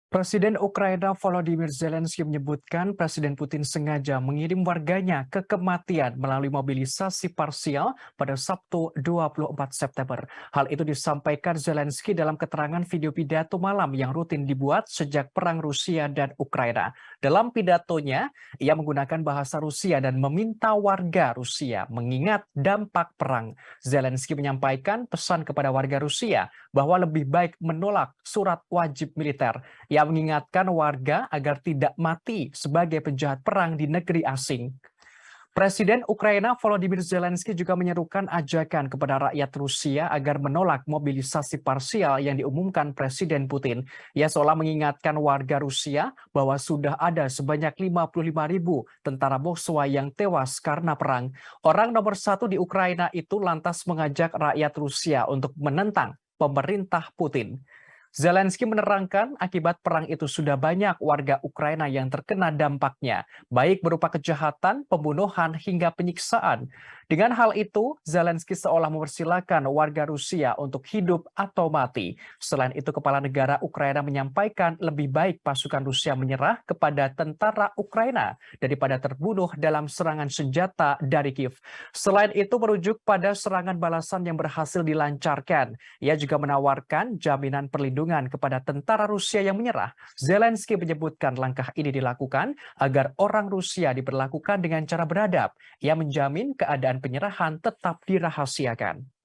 Presiden Ukraina Volodymyr Zelensky menyebutkan Presiden Putin sengaja mengirim warganya ke kematian melalui mobilisasi parsial pada Sabtu 24 September. Hal itu disampaikan Zelensky dalam keterangan video pidato malam yang rutin dibuat sejak perang Rusia dan Ukraina. Dalam pidatonya, ia menggunakan bahasa Rusia dan meminta warga Rusia mengingat dampak perang. Zelensky menyampaikan pesan kepada warga Rusia bahwa lebih baik menolak surat wajib militer. Ia mengingatkan warga agar tidak mati sebagai penjahat perang di negeri asing. Presiden Ukraina Volodymyr Zelensky juga menyerukan ajakan kepada rakyat Rusia agar menolak mobilisasi parsial yang diumumkan Presiden Putin. Ia seolah mengingatkan warga Rusia bahwa sudah ada sebanyak 55.000 tentara Moskwa yang tewas karena perang. Orang nomor satu di Ukraina itu lantas mengajak rakyat Rusia untuk menentang pemerintah Putin. Zelensky menerangkan akibat perang itu sudah banyak warga Ukraina yang terkena dampaknya, baik berupa kejahatan, pembunuhan, hingga penyiksaan. Dengan hal itu, Zelensky seolah mempersilahkan warga Rusia untuk hidup atau mati. Selain itu, Kepala Negara Ukraina menyampaikan lebih baik pasukan Rusia menyerah kepada tentara Ukraina daripada terbunuh dalam serangan senjata dari Kiev. Selain itu, merujuk pada serangan balasan yang berhasil dilancarkan. Ia juga menawarkan jaminan perlindungan kepada tentara Rusia yang menyerah. Zelensky menyebutkan langkah ini dilakukan agar orang Rusia diperlakukan dengan cara beradab. Ia menjamin keadaan penyerahan tetap dirahasiakan.